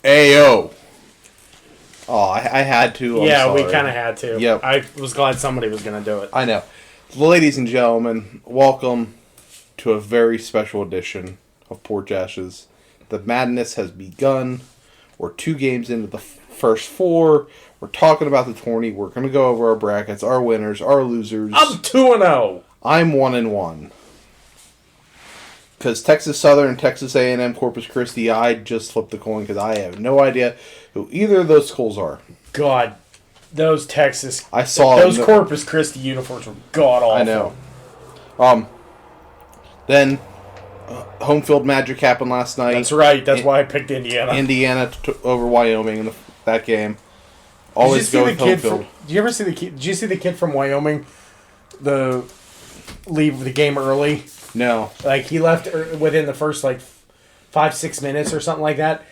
Ayo. Oh, I had to. Yeah, we kind of had to. Yep. I was glad somebody was going to do it. I know. Ladies and gentlemen, welcome to a very special edition of Porch Ashes. The madness has begun. We're 2 games into the first 4. We're talking about the tourney. We're going to go over our brackets, our winners, our losers. I'm 2-0. I'm 1-1. Because Texas Southern and Texas A&M Corpus Christi, I just flipped the coin because I have no idea who either of those schools are. God, those Texas... I saw those Corpus Christi uniforms were god-awful. I know. Then, home field magic happened last night. That's right. That's why I picked Indiana. Indiana over Wyoming in that game. Always go with home field. Did you ever see the kid? Did you see the kid from Wyoming? Leave the game early. No. Like, he left within the first, 5-6 minutes or something like that.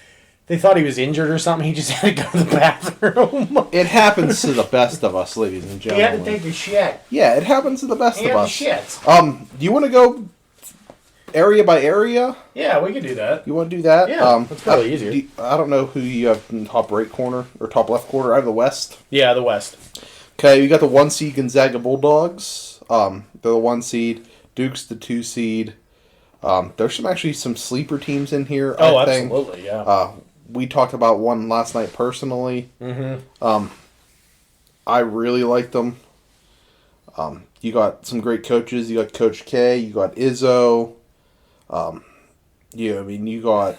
They thought he was injured or something. He just had to go to the bathroom. It happens to the best of us, ladies and gentlemen. He had to take a shit. Yeah, it happens to the best of us. Shit. Do you want to go area by area? Yeah, we can do that. You want to do that? Yeah, that's probably easier. I don't know who you have in the top right corner or top left corner. I have the West. Yeah, the West. Okay, you got the 1 seed Gonzaga Bulldogs. They're the 1 seed. Duke's the 2 seed. There's some sleeper teams in here. I think. Absolutely, yeah. We talked about one last night personally. Mm-hmm. I really like them. You got some great coaches. You got Coach K. You got Izzo. You got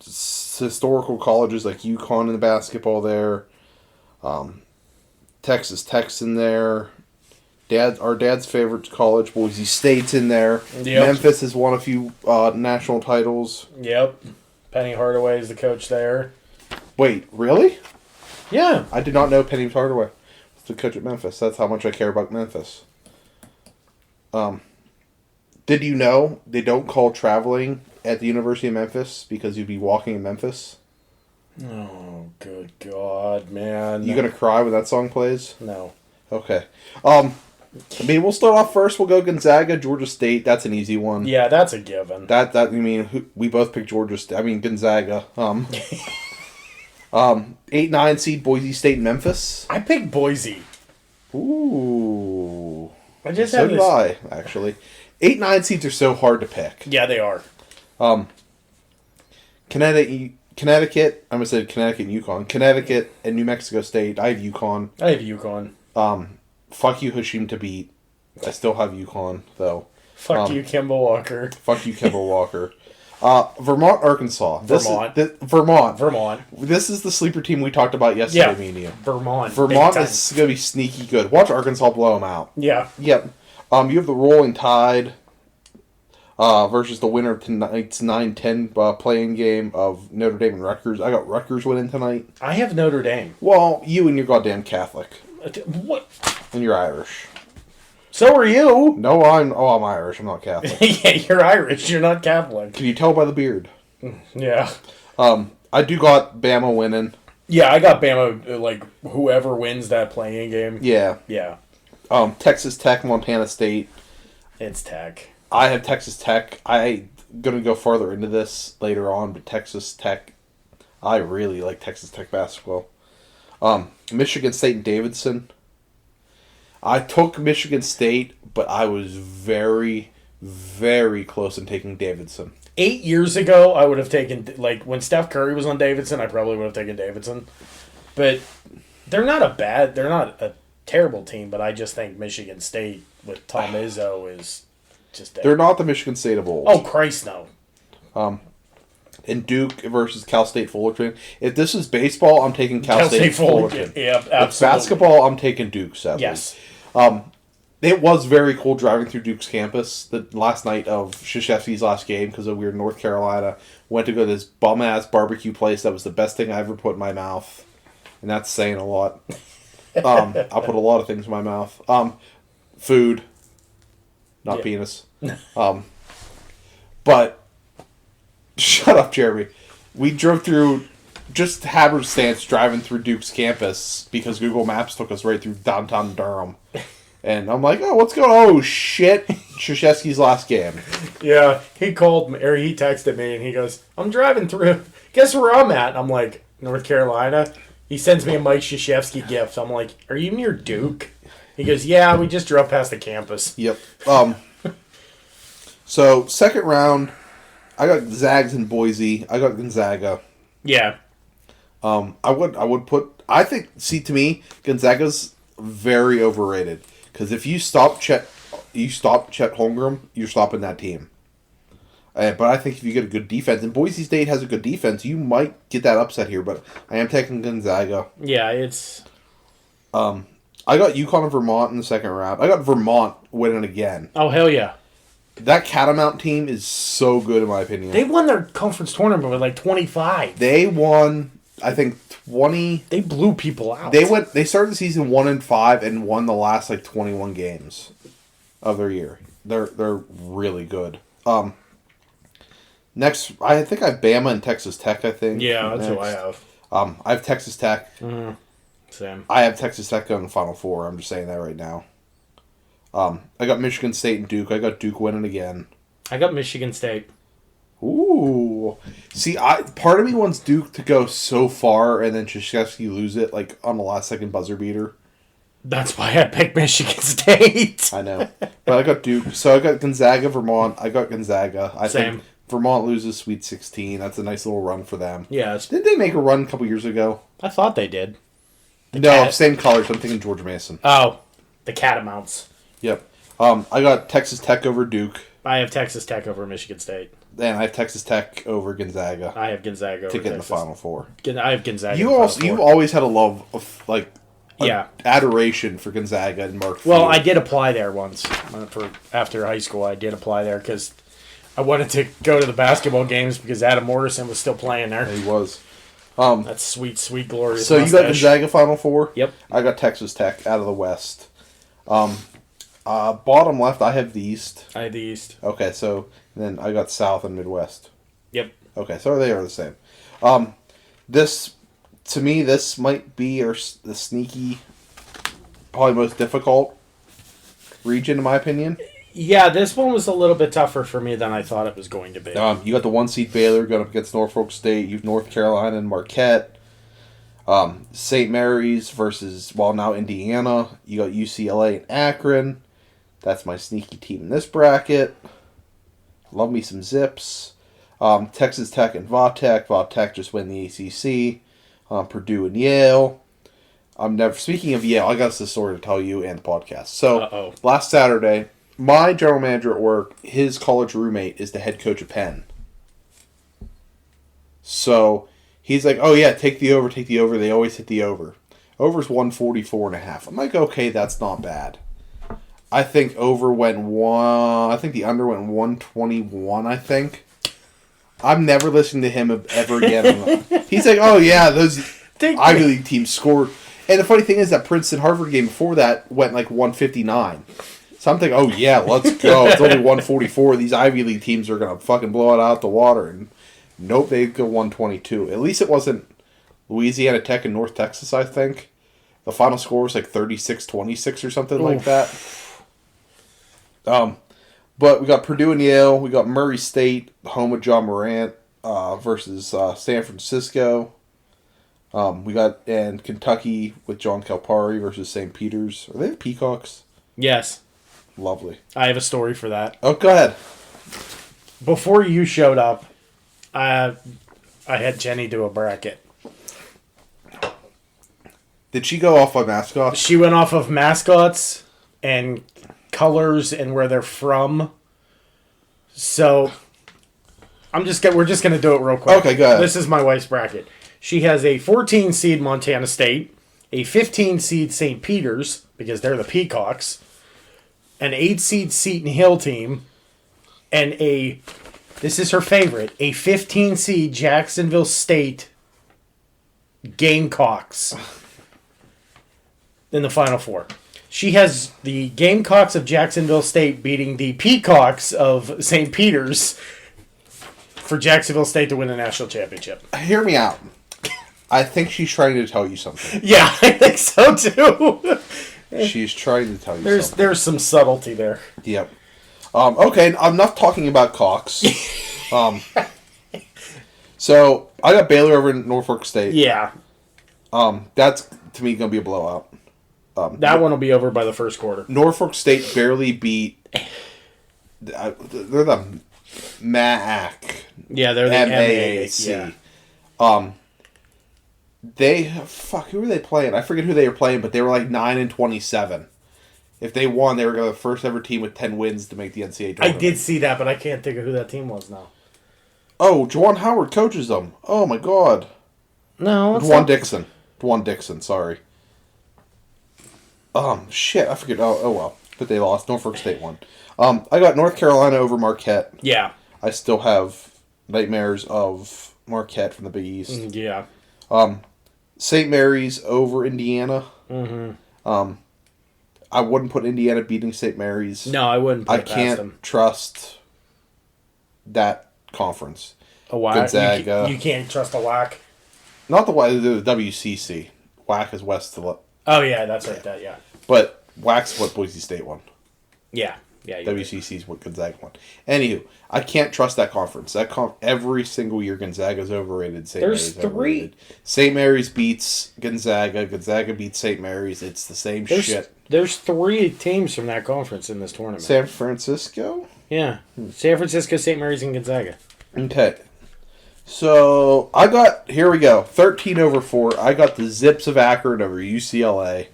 historical colleges like UConn in the basketball there. Texas Tech's in there. Our dad's favorite college, Boise State's in there. Yep. Memphis has won a few national titles. Yep. Penny Hardaway is the coach there. Wait, really? Yeah. I did not know Penny Hardaway was the coach at Memphis. That's how much I care about Memphis. Did you know they don't call traveling at the University of Memphis because you'd be walking in Memphis? Oh, good God, man. You gonna cry when that song plays? No. Okay. We'll start off first. We'll go Gonzaga, Georgia State. That's an easy one. Yeah, that's a given. We both picked Gonzaga. 8-9 seed Boise State, Memphis. I picked Boise. Ooh. I just so did I, actually. 8-9 seeds are so hard to pick. Yeah, they are. Connecticut. I'm gonna say Connecticut and UConn. Connecticut and New Mexico State. I have UConn. Fuck you, Hashim to beat. I still have UConn, though. Fuck you, Kemba Walker. Fuck you, Kemba Walker. Vermont, Arkansas. Vermont. This is the sleeper team we talked about yesterday, me and you. Vermont is going to be sneaky good. Watch Arkansas blow them out. Yeah. Yep. You have the Rolling Tide versus the winner of tonight's 9-10 playing game of Notre Dame and Rutgers. I got Rutgers winning tonight. I have Notre Dame. Well, you and your goddamn Catholic. What? And you're Irish. So are you. No, I'm Irish. I'm not Catholic. Yeah, you're Irish. You're not Catholic. Can you tell by the beard? Yeah. I do got Bama winning. Yeah, I got Bama, whoever wins that playing game. Yeah. Yeah. Texas Tech, Montana State. It's Tech. I have Texas Tech. I'm going to go farther into this later on, but Texas Tech, I really like Texas Tech basketball. Michigan State and Davidson. I took Michigan State, but I was very, very close in taking Davidson. 8 years ago, I would have taken, when Steph Curry was on Davidson, I probably would have taken Davidson. But they're not a terrible team, but I just think Michigan State with Tom Izzo is just... They're not the Michigan State of old. Oh, Christ, no. And Duke versus Cal State Fullerton. If this is baseball, I'm taking Cal State Fullerton. Yeah, absolutely. If basketball, I'm taking Duke, sadly. Yes. It was very cool driving through Duke's campus the last night of Krzyzewski's last game because we were in North Carolina. Went to go to this bum-ass barbecue place that was the best thing I ever put in my mouth. And that's saying a lot. I put a lot of things in my mouth. Food. Not penis. But... Shut up, Jeremy. We drove through, just happenstance driving through Duke's campus because Google Maps took us right through downtown Durham. And I'm like, oh, what's going on? Oh, shit. Krzyzewski's last game. Yeah, he called me, or he texted me, and he goes, I'm driving through. Guess where I'm at? I'm like, North Carolina. He sends me a Mike Krzyzewski gift. I'm like, are you near Duke? He goes, yeah, we just drove past the campus. Yep. So, second round, I got Zags in Boise. I got Gonzaga. Yeah. I think, to me, Gonzaga's very overrated. Because if you stop Chet Holmgren, you're stopping that team. But I think if you get a good defense, and Boise State has a good defense, you might get that upset here. But I am taking Gonzaga. Yeah, it's... I got UConn and Vermont in the second round. I got Vermont winning again. Oh, hell yeah. That Catamount team is so good, in my opinion. They won their conference tournament with like 25. They won, I think, 20. They blew people out. They started the season 1-5 and won the last like 21 games of their year. They're really good. Next, I think I have Bama and Texas Tech. I think. Yeah, that's who I have. I have Texas Tech. Mm-hmm. Same. I have Texas Tech going to the Final Four. I'm just saying that right now. I got Michigan State and Duke. I got Duke winning again. I got Michigan State. Ooh. See, part of me wants Duke to go so far and then Krzyzewski lose it like on the last second buzzer beater. That's why I picked Michigan State. I know. But I got Duke. So I got Gonzaga, Vermont. I got Gonzaga. I Same. think Vermont loses Sweet 16. That's a nice little run for them. Yeah. Didn't they make a run a couple years ago? I thought they did. Same colors. I'm thinking George Mason. Oh, the Catamounts. Yep. I got Texas Tech over Duke. I have Texas Tech over Michigan State. And I have Texas Tech over Gonzaga. I have Gonzaga over to get in the Texas. Final Four. I have Gonzaga. You've always had a love of yeah, adoration for Gonzaga and Mark. Well, Field. I did apply there once after high school. I did apply there because I wanted to go to the basketball games because Adam Morrison was still playing there. He was. That's sweet, sweet, glorious. So mustache. You got Gonzaga Final Four? Yep. I got Texas Tech out of the West. Bottom left, I have the East. I have the East. Okay, so then I got South and Midwest. Yep. Okay, so they are the same. To me, this might be the sneaky, probably most difficult region, in my opinion. Yeah, this one was a little bit tougher for me than I thought it was going to be. You got the 1 seed Baylor going up against Norfolk State. You've North Carolina and Marquette. St. Mary's versus, now Indiana. You got UCLA and Akron. That's my sneaky team in this bracket. Love me some Zips. Texas Tech and Vautech. Vautech just win the ACC. Purdue and Yale. Speaking of Yale, I got this story to tell you and the podcast. So, last Saturday, my general manager at work, his college roommate is the head coach of Penn. So, he's like, oh yeah, take the over. They always hit the over. Over's 144.5. I'm like, okay, that's not bad. I think the under went 121, I think. I'm never listening to him ever again. He's like, oh yeah, those Ivy League teams scored. And the funny thing is that Princeton-Harvard game before that went like 159. So I'm thinking, oh yeah, let's go. It's only 144. These Ivy League teams are going to fucking blow it out the water. And nope, they go 122. At least it wasn't Louisiana Tech and North Texas, I think. The final score was like 36-26 or something like that. But we got Purdue and Yale. We got Murray State, home of John Morant, versus San Francisco. We got Kentucky with John Calipari versus St. Peter's. Are they the Peacocks? Yes. Lovely. I have a story for that. Oh, go ahead. Before you showed up, I had Jenny do a bracket. Did she go off on mascots? She went off of mascots and colors and where they're from. So we're just gonna do it real quick. Okay, go ahead. This is my wife's bracket. She has a 14 seed Montana State, a 15 seed St. Peter's because they're the Peacocks, an 8 seed Seton Hill team, and this is her favorite, a 15 seed Jacksonville State Gamecocks in the Final Four. She has the Gamecocks of Jacksonville State beating the Peacocks of St. Peter's for Jacksonville State to win the national championship. Hear me out. I think she's trying to tell you something. Yeah, I think so too. She's trying to tell you something. There's some subtlety there. Yep. Okay, I'm not talking about cocks. So I got Baylor over in Norfolk State. Yeah. That's to me gonna be a blowout. That one will be over by the first quarter. Norfolk State barely beat. They're the MAC. Yeah, they're the MAC. Yeah. Who were they playing? I forget who they were playing, but they were like 9-27. If they won, they were the first ever team with 10 wins to make the NCAA tournament. I did see that, but I can't think of who that team was now. Oh, Juwan Howard coaches them. Oh my God. No, Dwan Dixon, sorry. Shit, I forget. Oh well. But they lost. Norfolk State won. I got North Carolina over Marquette. Yeah. I still have nightmares of Marquette from the Big East. Yeah. St. Mary's over Indiana. Mm-hmm. I wouldn't put Indiana beating St. Mary's. No, I wouldn't put it past them. Trust that conference. A WAC? Gonzaga. You can't trust a WAC? Not the WCC. WAC is west to... Oh, yeah, that's right. That, yeah. But WAC's what Boise State won. Yeah. Yeah. WCC is what Gonzaga won. Anywho, I can't trust that conference. Every single year, Gonzaga's overrated. St. Mary's overrated. St. Mary's beats Gonzaga. Gonzaga beats St. Mary's. It's the same shit. There's 3 teams from that conference in this tournament. San Francisco? Yeah. San Francisco, St. Mary's, and Gonzaga. Okay. So, here we go. 13 over 4. I got the Zips of Akron over UCLA.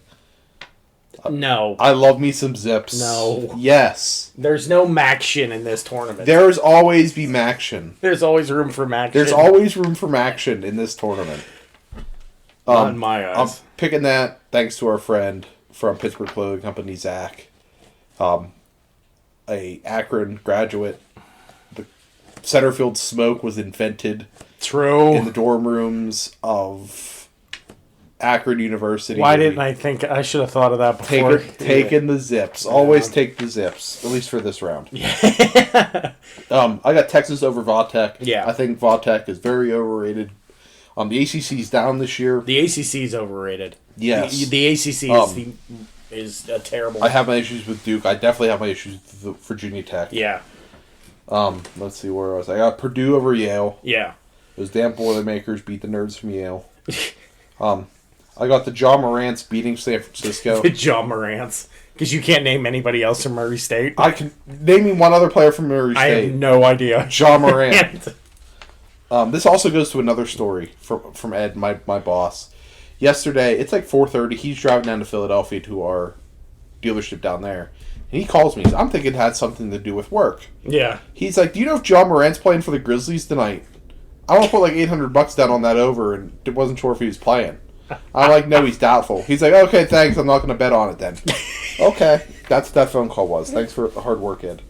No. I love me some Zips. No. Yes. There's no Maction in this tournament. There's always be Maction. There's always room for Maction. There's always room for Maction in this tournament. Not in my eyes. I'm picking that thanks to our friend from Pittsburgh Clothing Company, Zach. A Akron graduate. The Centerfield smoke was invented. True. In the dorm rooms of Akron University. Why didn't I think I should have thought of that before? Taking the Zips. Always take the Zips, at least for this round. Yeah. I got Texas over Vautech. Yeah. I think Vautech is very overrated. The ACC's down this year. The ACC is overrated. Yes. The ACC is a terrible... I have my issues with Duke. I definitely have my issues with Virginia Tech. Yeah. Let's see, where was I? got Purdue over Yale. Yeah. Those damn Boilermakers beat the nerds from Yale. I got the John Morants beating San Francisco. The John Morants. Because you can't name anybody else from Murray State. I can name me one other player from Murray State. I have no idea. John Morant. This also goes to another story from Ed, my boss. Yesterday, it's like 4:30. He's driving down to Philadelphia to our dealership down there. And he calls me. I'm thinking it had something to do with work. Yeah. He's like, do you know if John Morant's playing for the Grizzlies tonight? I want to put like $800 down on that over, and wasn't sure if he was playing. I'm like, no, he's doubtful. He's like, okay, thanks. I'm not going to bet on it then. Okay. That's what that phone call was. Thanks for the hard work, Ed.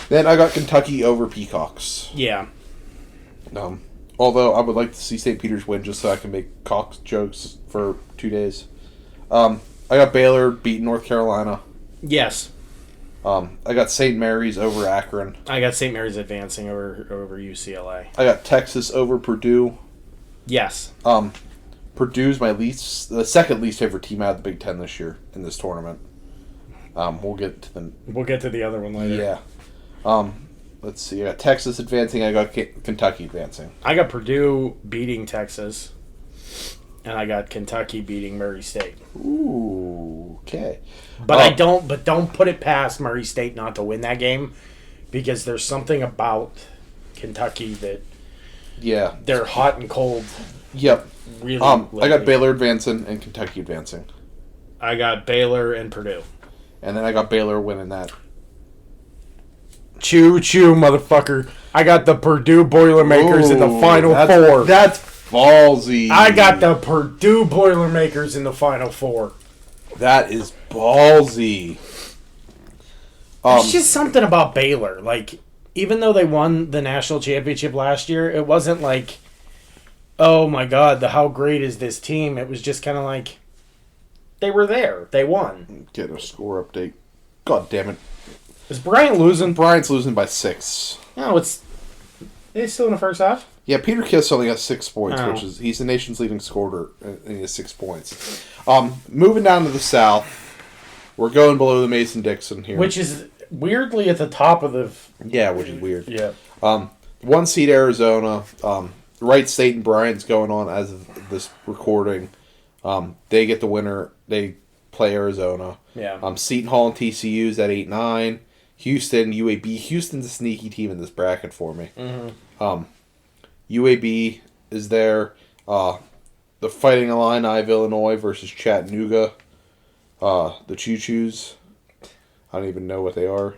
Then I got Kentucky over Peacocks. Yeah. Although I would like to see St. Peter's win just so I can make Cox jokes for 2 days. I got Baylor beating North Carolina. Yes. I got St. Mary's over Akron. I got St. Mary's advancing over UCLA. I got Texas over Purdue. Yes. Purdue's the second least favorite team out of the Big Ten this year in this tournament. We'll get to the other one later. Yeah. Let's see. I got Texas advancing. I got Kentucky advancing. I got Purdue beating Texas, and I got Kentucky beating Murray State. Ooh, okay. But don't put it past Murray State not to win that game, because there's something about Kentucky that they're hot and cold. Yep. Really. I got Baylor advancing and Kentucky advancing. I got Baylor and Purdue. And then I got Baylor winning that. Choo choo, motherfucker. I got the Purdue Boilermakers in the Final Four. That's ballsy. I got the Purdue Boilermakers in the Final Four. That is ballsy. It's just something about Baylor. Like, even though they won the national championship last year, it wasn't like, oh my god, how great is this team? It was just kind of like, they were there. They won. Get a score update. God damn it. Is Bryant losing? Bryant's losing by 6. No, they still in the first half? Yeah, Peter Kiss only has 6 points, which is he's the nation's leading scorer, and he has 6 points. Moving down to the South, we're going below the Mason-Dixon here, which is weirdly at the top of the. Yeah, which is weird. Yeah. 1 seed Arizona. Wright State and Bryant's going on as of this recording. They get the winner. They play Arizona. Yeah. Seton Hall and TCU's at 8-9. Houston, UAB. Houston's a sneaky team in this bracket for me. Mm-hmm. UAB is there. The Fighting Illini of Illinois versus Chattanooga. The Choo-Choos. I don't even know what they are.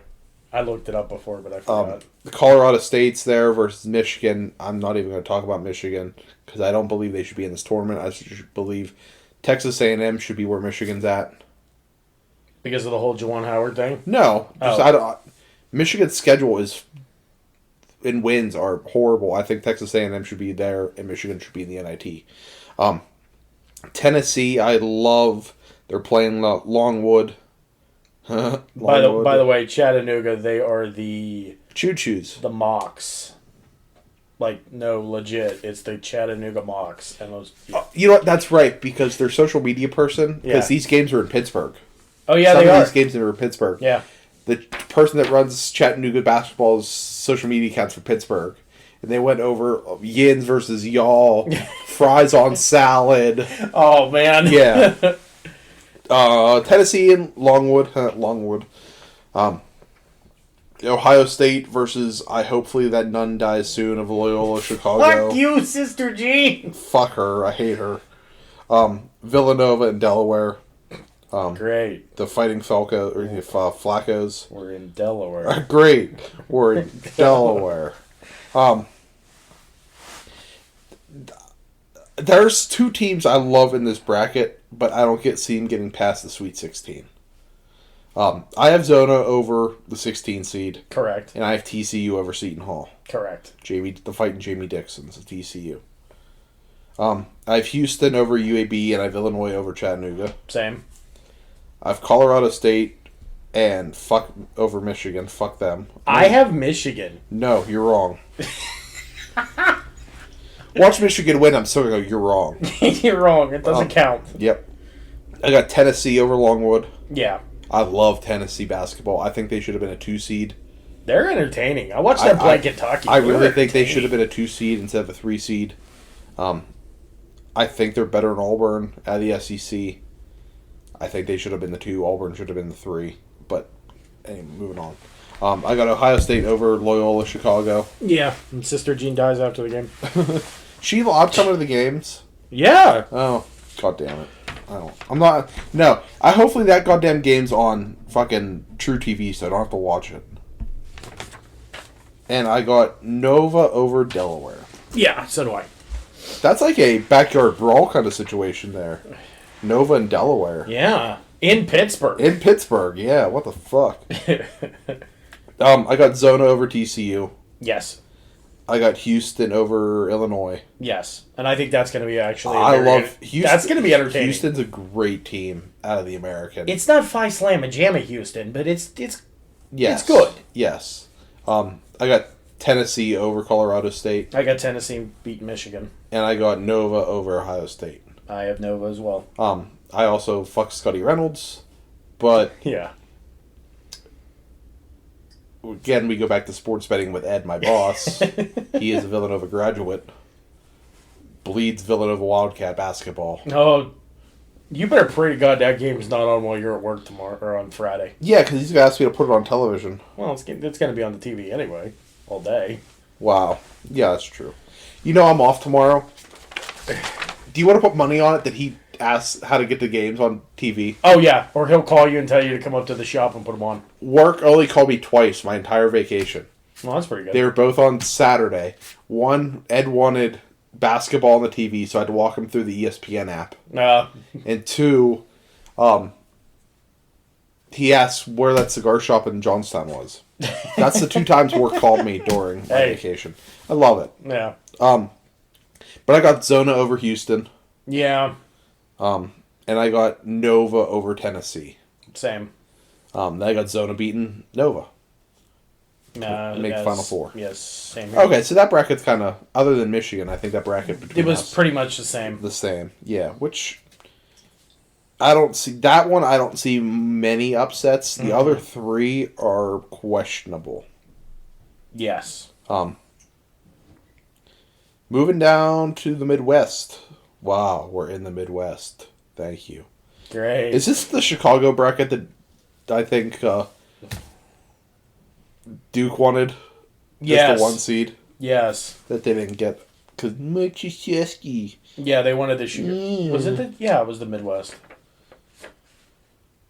I looked it up before, but I forgot. The Colorado State's there versus Michigan. I'm not even going to talk about Michigan because I don't believe they should be in this tournament. I should believe Texas A&M should be where Michigan's at. Because of the whole Juwan Howard thing? No. Michigan's schedule is and wins are horrible. I think Texas A&M should be there and Michigan should be in the NIT. Tennessee, I love. They're playing Longwood. By the way, Chattanooga, they are the Choo-Choos. The Mocs. Like, no, legit. It's the Chattanooga Mocs. And those. Yeah. You know what? That's right, because their social media person, because Yeah. these games are in Pittsburgh. Oh, yeah, Some they of are. these games are in Pittsburgh. Yeah. The person that runs Chattanooga basketball's social media accounts for Pittsburgh. And they went over yins versus y'all, fries on salad. Oh, man. Yeah. Tennessee and Longwood. Ohio State versus, hopefully that nun dies soon, of Loyola Chicago. Fuck you, Sister Jean. Fuck her. I hate her. Villanova and Delaware. Great. The Fighting Flacos. We're in Delaware. Great. We're in Delaware. There's 2 teams I love in this bracket, but I don't see them getting past the Sweet 16. I have Zona over the 16 seed. Correct. And I have TCU over Seton Hall. Correct. The fighting Jamie Dixon's TCU. I have Houston over UAB, and I have Illinois over Chattanooga. Same. I have Colorado State and over Michigan. Fuck them. I have Michigan. No, you're wrong. Watch Michigan win. I'm still going to go, you're wrong. You're wrong. It doesn't count. Yep. I got Tennessee over Longwood. Yeah. I love Tennessee basketball. I think they should have been a 2 seed. They're entertaining. I watched them play Kentucky. I really think they should have been a 2 seed instead of a 3 seed. I think they're better than Auburn out of the SEC. I think they should have been the 2. Auburn should have been the 3. But anyway, moving on. I got Ohio State over Loyola Chicago. Yeah. And Sister Jean dies after the game. She allowed coming to the games? Yeah. Oh, god damn it. I'm not. No. Hopefully that goddamn game's on fucking True TV so I don't have to watch it. And I got Nova over Delaware. Yeah, so do I. That's like a backyard brawl kind of situation there. Nova and Delaware. Yeah. In Pittsburgh. In Pittsburgh, yeah. What the fuck? I got Zona over TCU. Yes. I got Houston over Illinois. Yes. And I think that's going to be actually... I love Houston. That's going to be entertaining. Houston's a great team out of the American. It's not Phi Slam and Jamma Houston, but it's yes. It's good. Yes. I got Tennessee over Colorado State. I got Tennessee beating Michigan. And I got Nova over Ohio State. I have Nova as well. I also fucked Scotty Reynolds, but... Yeah. Again, we go back to sports betting with Ed, my boss. He is a Villanova graduate. Bleeds Villanova Wildcat basketball. Oh, you better pray to God that game's not on while you're at work tomorrow or on Friday. Yeah, because he's going to ask me to put it on television. Well, it's going to be on the TV anyway, all day. Wow. Yeah, that's true. You know I'm off tomorrow. Do you want to put money on it that he asks how to get the games on TV? Oh, yeah. Or he'll call you and tell you to come up to the shop and put them on. Work only called me twice my entire vacation. Well, that's pretty good. They were both on Saturday. One, Ed wanted basketball on the TV, so I had to walk him through the ESPN app. And 2, he asked where that cigar shop in Johnstown was. That's the 2 times work called me during my vacation. I love it. Yeah. But I got Zona over Houston. Yeah. And I got Nova over Tennessee. Same. Then I got Zona beating Nova. Make Final Four. Yes, same here. Okay, so that bracket's kind of, other than Michigan, I think that bracket between it was us, pretty much the same. The same, yeah. Which I don't see that one. I don't see many upsets. The other 3 are questionable. Yes. Moving down to the Midwest. Wow, we're in the Midwest. Thank you. Great. Is this the Chicago bracket that I think Duke wanted? Yes. The 1 seed? Yes. That they didn't get. Because Mike Krzyzewski. Yeah, they wanted this year. Was it it was the Midwest.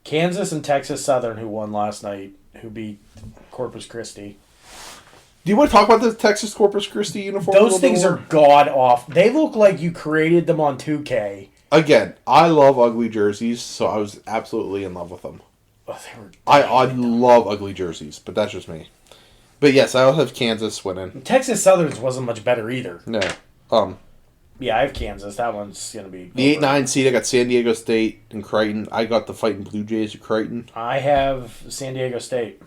Kansas and Texas Southern, who won last night, who beat Corpus Christi. Do you want to talk about the Texas Corpus Christi uniform? Those things are god off. They look like you created them on 2K. Again, I love ugly jerseys, so I was absolutely in love with them. Oh, they were I love ugly jerseys, but that's just me. But yes, I will have Kansas winning. Texas Southern's wasn't much better either. No. Yeah, I have Kansas. That one's going to be... The 8-9 seed, I got San Diego State and Creighton. I got the Fighting Blue Jays of Creighton. I have San Diego State.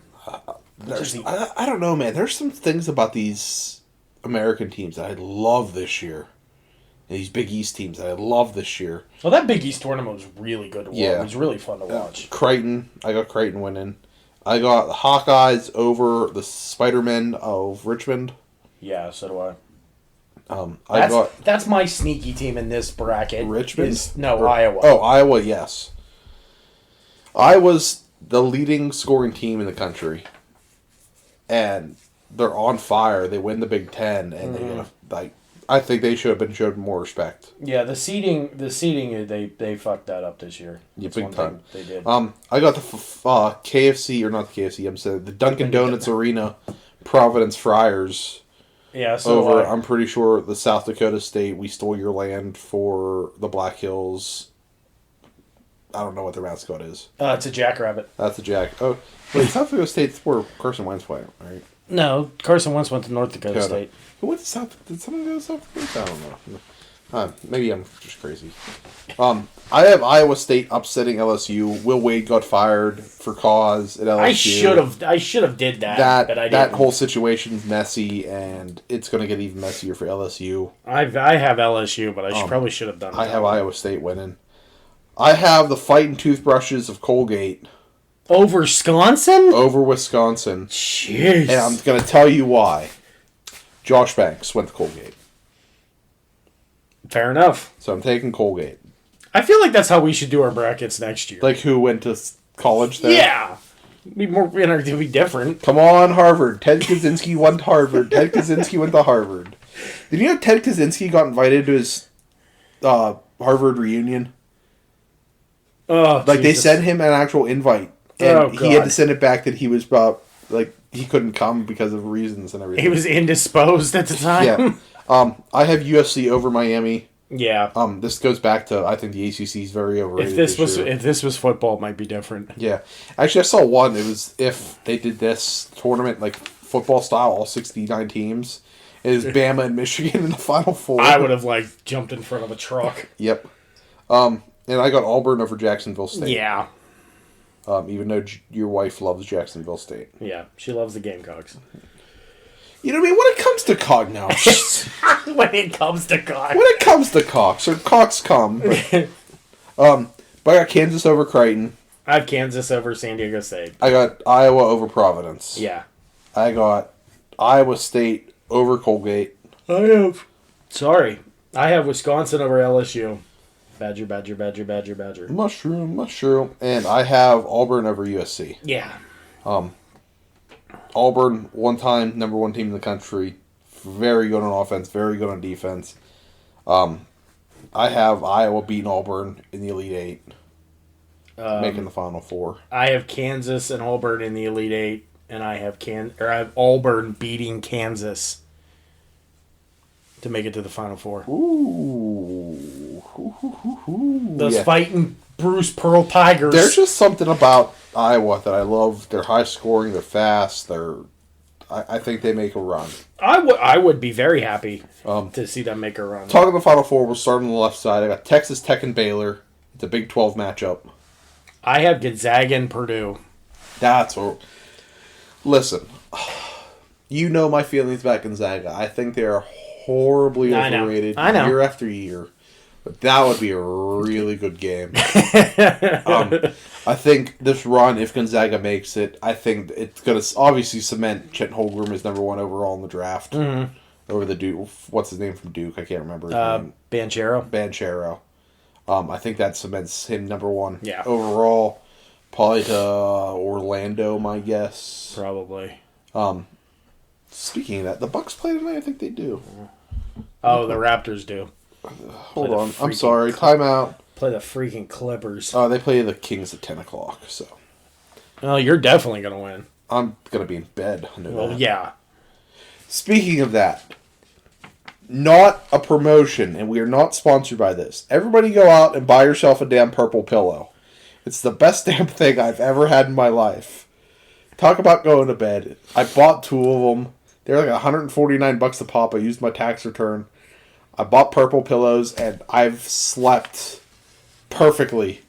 I don't know, man. There's some things about these American teams that I love this year. These Big East teams that I love this year. Well, that Big East tournament was really good to watch. Yeah. It was really fun to watch. Creighton. I got Creighton winning. I got the Hawkeyes over the Spider-Men of Richmond. Yeah, so do I. That's my sneaky team in this bracket. Richmond? Iowa. Oh, Iowa, yes. Iowa's the leading scoring team in the country. And they're on fire. They win the Big Ten, and I think they should have been showed more respect. Yeah, the seeding, they fucked that up this year. Yeah, big time. They did. I got the KFC, or not the KFC, I'm saying the Dunkin' Donuts Arena, Providence Friars. Yeah, so over, I'm pretty sure, the South Dakota State, we stole your land for the Black Hills. I don't know what their mascot is. It's a jackrabbit. That's a jack. Oh, wait, South Dakota State's where Carson Wentz went, right? No, Carson Wentz went to North Dakota State. Who went to South? Did someone go to South Dakota? I don't know. Maybe I'm just crazy. I have Iowa State upsetting LSU. Will Wade got fired for cause at LSU. I should have did that, but I didn't. That whole situation's messy, and it's going to get even messier for LSU. I have LSU, but I probably should have done that. I have Iowa State winning. I have the fighting toothbrushes of Colgate. Over Wisconsin? Over Wisconsin. Jeez. And I'm going to tell you why. Josh Banks went to Colgate. Fair enough. So I'm taking Colgate. I feel like that's how we should do our brackets next year. Like who went to college there? Yeah. It'd be different. Come on, Harvard. Ted Kaczynski went to Harvard. Ted Kaczynski went to Harvard. Did you know Ted Kaczynski got invited to his Harvard reunion? Oh, like, Jesus. They sent him an actual invite. And he had to send it back that he was, he couldn't come because of reasons and everything. He was indisposed at the time. Yeah. I have USC over Miami. Yeah. This goes back to, I think the ACC is very overrated. If this was football, it might be different. Yeah. Actually, I saw one. It was if they did this tournament, like football style, all 69 teams. It is Bama and Michigan in the Final Four. I would have, jumped in front of a truck. Yep. And I got Auburn over Jacksonville State. Yeah. Even though your wife loves Jacksonville State. Yeah, she loves the Gamecocks. You know what I mean? When it comes to cognacs. When it comes to cocks, or cocks come. But I got Kansas over Creighton. I have Kansas over San Diego State. I got Iowa over Providence. Yeah. I got Iowa State over Colgate. I have Wisconsin over LSU. Badger. Mushroom. And I have Auburn over USC. Yeah. Auburn, one-time number one team in the country. Very good on offense, very good on defense. I have Iowa beating Auburn in the Elite Eight. Making the Final Four. I have Kansas and Auburn in the Elite Eight. And I have Auburn beating Kansas to make it to the Final Four. Ooh. Those fighting Bruce Pearl Tigers. There's just something about Iowa that I love. They're high scoring. They're fast. I think they make a run. I would be very happy to see them make a run. Talking the Final Four, we'll start on the left side. I got Texas Tech and Baylor. It's a Big 12 matchup. I have Gonzaga and Purdue. That's what... Listen, you know my feelings about Gonzaga. I think they are horribly overrated I know. Year after year. But that would be a really good game. I think this run, if Gonzaga makes it, I think it's going to obviously cement Chet Holmgren as number one overall in the draft. Mm-hmm. over the Duke. What's his name from Duke? I can't remember his name. Banchero. I think that cements him number one. Yeah. Overall, probably to Orlando, my guess. Probably. Speaking of that, the Bucks play tonight. I think they do. Oh, the Raptors do. Hold on. I'm sorry. Timeout. Play the freaking Clippers. Oh, they play the Kings at 10 o'clock. So. Oh, you're definitely gonna win. I'm gonna be in bed. Yeah. Speaking of that, not a promotion, and we are not sponsored by this. Everybody go out and buy yourself a damn purple pillow. It's the best damn thing I've ever had in my life. Talk about going to bed. I bought 2 of them. They're like $149 a pop. I used my tax return. I bought purple pillows, and I've slept perfectly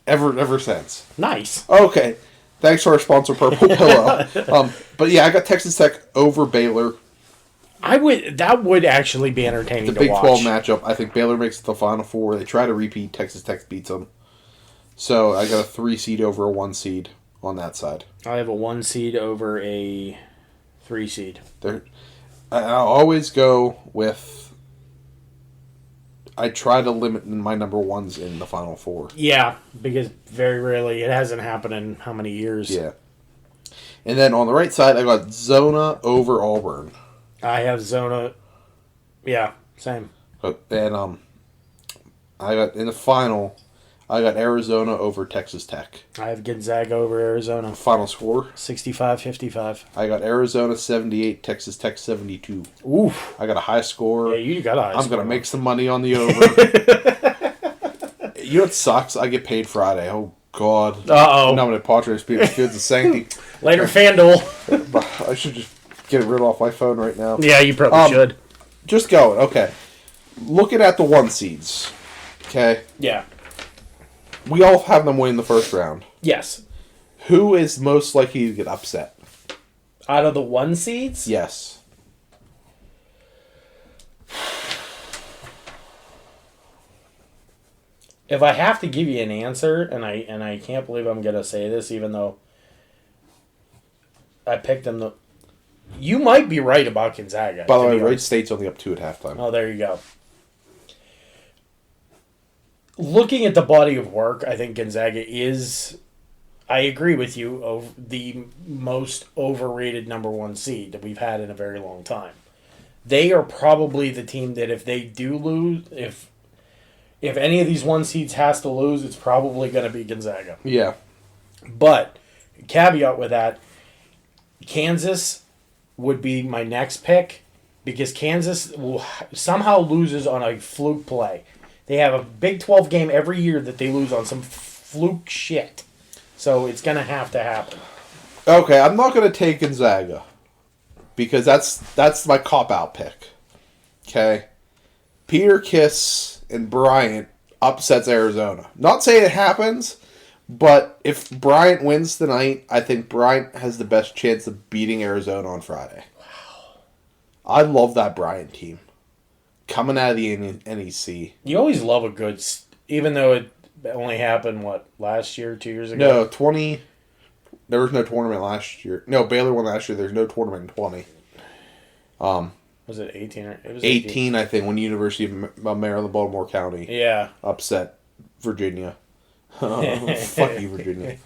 ever since. Nice. Okay. Thanks to our sponsor, Purple Pillow. But yeah, I got Texas Tech over Baylor. That would actually be entertaining The to watch. Big 12 matchup. I think Baylor makes it to the Final Four. They try to repeat. Texas Tech beats them. So I got a 3 seed over a 1 seed on that side. I have a 1 seed over a 3 seed. I always go with... I try to limit my number ones in the Final Four. Yeah, because very rarely, it hasn't happened in how many years? Yeah. And then on the right side, I got Zona over Auburn. I have Zona. Yeah, same. And I got in the final, I got Arizona over Texas Tech. I have Gonzaga over Arizona. Final score? 65-55. I got Arizona 78, Texas Tech 72. Oof. I got a high score. Yeah, you got a high score. I'm going to make some money on the over. You know what sucks? I get paid Friday. Oh, God. Uh-oh. Nominate Padres being fields of sanctity. Later, FanDuel. I should just get it rid off my phone right now. Yeah, you probably should. Just going. Okay. Looking at the 1 seeds. Okay. Yeah. We all have them winning the first round. Yes. Who is most likely to get upset? Out of the 1 seeds? Yes. If I have to give you an answer, and I can't believe I'm going to say this, even though I picked them, you might be right about Gonzaga. By the way, Wright State's only up 2 at halftime. Oh, there you go. Looking at the body of work, I think Gonzaga is, I agree with you, the most overrated number 1 seed that we've had in a very long time. They are probably the team that if they do lose, if any of these 1 seeds has to lose, it's probably going to be Gonzaga. Yeah. But, caveat with that, Kansas would be my next pick because Kansas somehow loses on a fluke play. They have a Big 12 game every year that they lose on some fluke shit. So it's going to happen. Okay, I'm not going to take Gonzaga because that's my cop-out pick. Okay? Peter Kiss and Bryant upsets Arizona. Not saying it happens, but if Bryant wins tonight, I think Bryant has the best chance of beating Arizona on Friday. Wow. I love that Bryant team. Coming out of the NEC. You always love a good... Even though it only happened, last year, 2 years ago? No, 20... There was no tournament last year. No, Baylor won last year. There's no tournament in 20. Was it 18? It was 18, I think, when University of Maryland, Baltimore County upset Virginia. Fuck you, Virginia.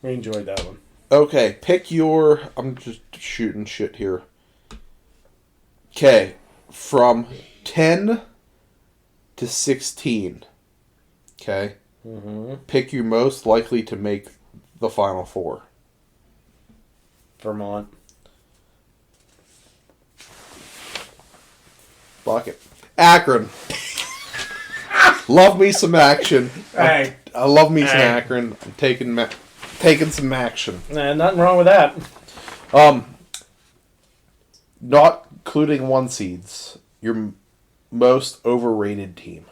We enjoyed that one. Okay, pick your... I'm just shooting shit here. Okay, from 10 to 16. Okay? Mm-hmm. Pick your most likely to make the Final Four. Vermont. Bucket. Akron. Love me some action. Hey. I love me some Akron. I'm taking some action. Nothing wrong with that. Not including 1 seeds. Your most overrated team.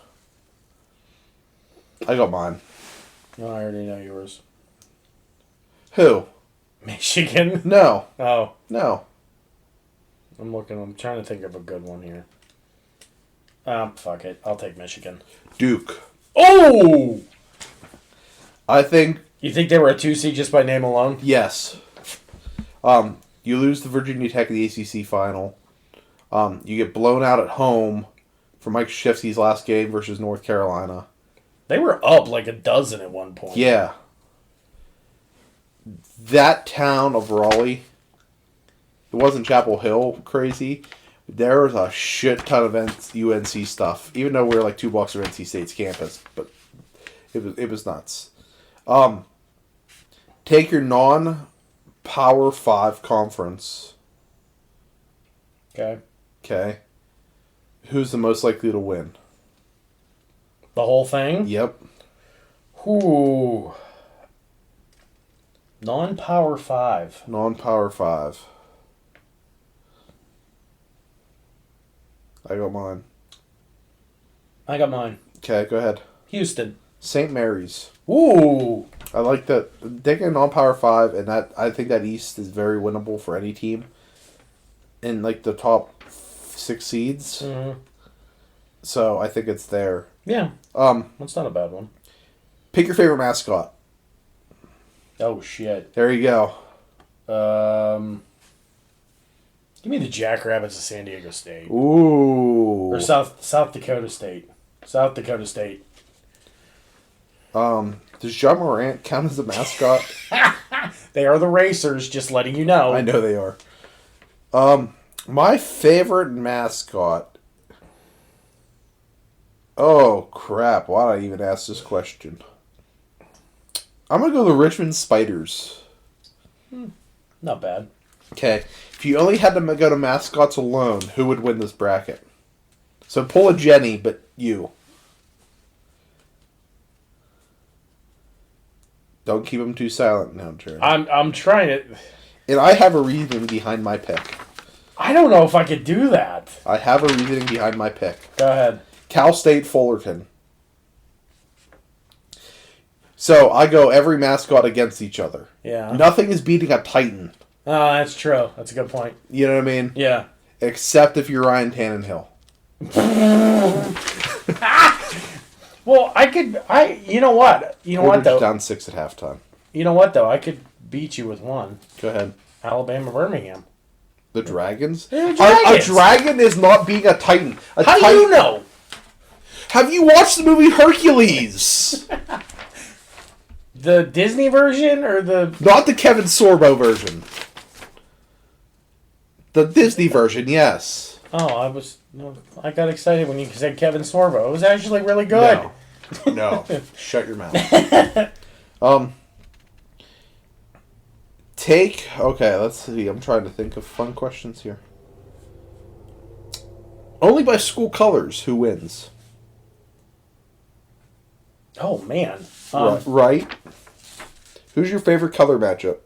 I got mine. No, I already know yours. Who? Michigan? No. Oh. No. I'm trying to think of a good one here. Fuck it. I'll take Michigan. Duke. Oh! I think... You think they were a 2 seed just by name alone? Yes. You lose to Virginia Tech in the ACC final. You get blown out at home for Mike Krzyzewski's last game versus North Carolina. They were up like a dozen at one point. Yeah. That town of Raleigh, it wasn't Chapel Hill crazy. There was a shit ton of UNC stuff, even though we're like 2 blocks from NC State's campus. But it was nuts. Take your non-Power 5 conference. Okay. Who's the most likely to win? The whole thing? Yep. Ooh. Non-Power 5. Non-Power 5. I got mine. I got mine. Okay, go ahead. Houston. St. Mary's. Ooh. I like that. Taking a non-Power 5, and I think that East is very winnable for any team. In like the top 6 seeds. Mm-hmm. So I think it's there. Yeah. That's not a bad one. Pick your favorite mascot. Oh, shit. There you go. Give me the Jackrabbits of San Diego State. Ooh. Or South Dakota State. South Dakota State. Does John Morant count as a mascot? They are the Racers, just letting you know. I know they are. My favorite mascot. Oh, crap. Why did I even ask this question? I'm going to go the Richmond Spiders. Not bad. Okay. If you only had to go to mascots alone, who would win this bracket? So pull a Jenny, but you. Don't keep them too silent now, Jared. I'm trying to... And I have a reasoning behind my pick. I don't know if I could do that. I have a reasoning behind my pick. Go ahead. Cal State Fullerton. So I go every mascot against each other. Yeah. Nothing is beating a Titan. Oh, that's true. That's a good point. You know what I mean? Yeah. Except if you're Ryan Tannenhill. Well, you know what? You know what, though? Down 6 at halftime. You know what, though? I could beat you with one. Go ahead. Alabama, Birmingham. The Dragons? They're dragons. A dragon is not being a Titan. How do you know? Have you watched the movie Hercules? The Disney version or the... Not the Kevin Sorbo version. The Disney version, yes. Oh, I got excited when you said Kevin Sorbo. It was actually really good. No. Shut your mouth. Okay, let's see. I'm trying to think of fun questions here. Only by school colors, who wins? Oh, man. Right. Who's your favorite color matchup?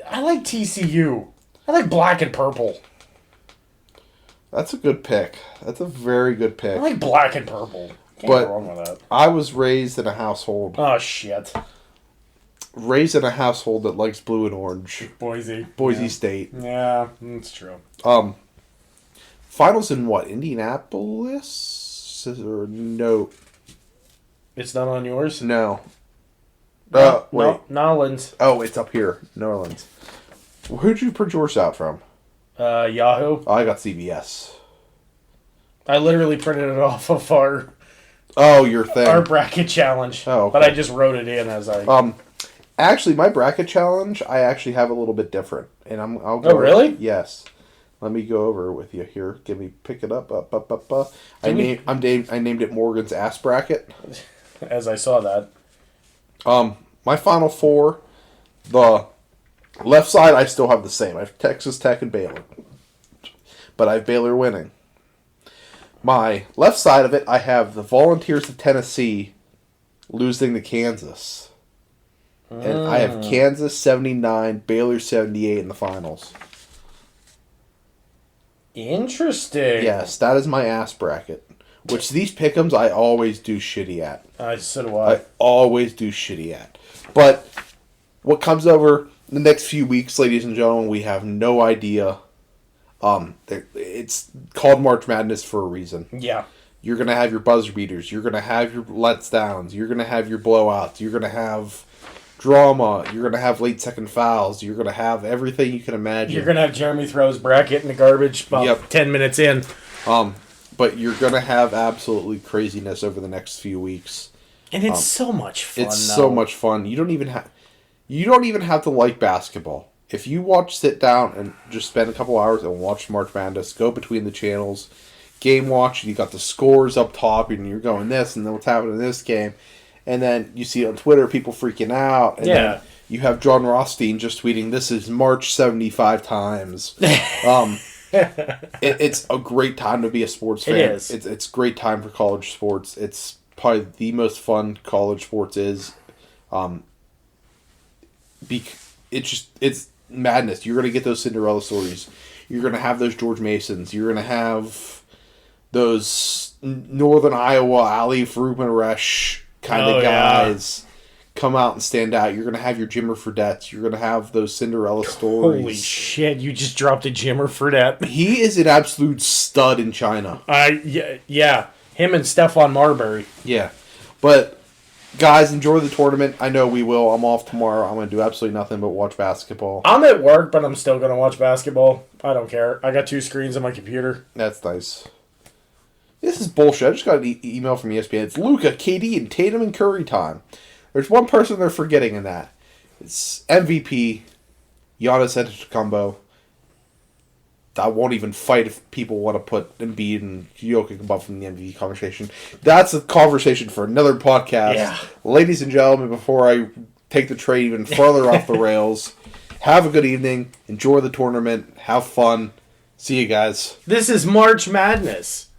I like TCU. I like black and purple. That's a good pick. That's a very good pick. I like black and purple. Can't go wrong with that. I was raised in a household. Oh, shit. Raised in a household that likes blue and orange. Boise State. Yeah, that's true. Finals in what? Indianapolis? Or no? It's not on yours? No. Wait. No, Nolans. Oh, it's up here. New Orleans. Who'd you print yours out from? Yahoo. Oh, I got CBS. I literally printed it off of our your thing. our bracket challenge. Oh, okay. But I just wrote it in as I... Actually, my bracket challenge, I actually have a little bit different. And I'll go... Oh, really? Yes. Let me go over with you here. Pick it up. I named it Morgan's Ass Bracket. As I saw that. My Final Four, the left side, I still have the same. I have Texas Tech and Baylor. But I have Baylor winning. My left side of it, I have the Volunteers of Tennessee losing to Kansas. And I have Kansas 79, Baylor 78 in the finals. Interesting. Yes, that is my ass bracket. Which these pick'ems I always do shitty at. So do I. I always do shitty at. But what comes over the next few weeks, ladies and gentlemen, we have no idea. It's called March Madness for a reason. Yeah. You're going to have your buzzer beaters. You're going to have your lets downs. You're going to have your blowouts. You're going to have drama. You're going to have late second fouls. You're going to have everything you can imagine. You're going to have Jeremy throw his bracket in the garbage about 10 minutes in. But you're going to have absolutely craziness over the next few weeks. And it's so much fun. It's so much fun. You don't even have to like basketball. If you sit down and just spend a couple hours and watch March Madness, go between the channels, game watch, you got the scores up top, and you're going this, and then what's happening in this game. And then you see on Twitter people freaking out. And then you have John Rothstein just tweeting, "This is March 75 times." It's a great time to be a sports fan. It is. It's a great time for college sports. It's probably the most fun college sports is. It's madness. You're going to get those Cinderella stories. You're going to have those George Masons. You're going to have those Northern Iowa Ali Frumaresh kind of guys come out and stand out. You're going to have your Jimmer Fredette's. You're going to have those Cinderella stories. Holy shit, you just dropped a Jimmer Fredette. He is an absolute stud in China. Yeah. Him and Stephon Marbury. Yeah. But, guys, enjoy the tournament. I know we will. I'm off tomorrow. I'm going to do absolutely nothing but watch basketball. I'm at work, but I'm still going to watch basketball. I don't care. I got 2 screens on my computer. That's nice. This is bullshit. I just got an email from ESPN. It's Luka, KD, and Tatum and Curry time. There's one person they're forgetting in that. It's MVP, Giannis Antetokounmpo. I won't even fight if people want to put Embiid and Jokic above from the MVP conversation. That's a conversation for another podcast. Yeah. Ladies and gentlemen, before I take the train even further off the rails, have a good evening. Enjoy the tournament. Have fun. See you guys. This is March Madness.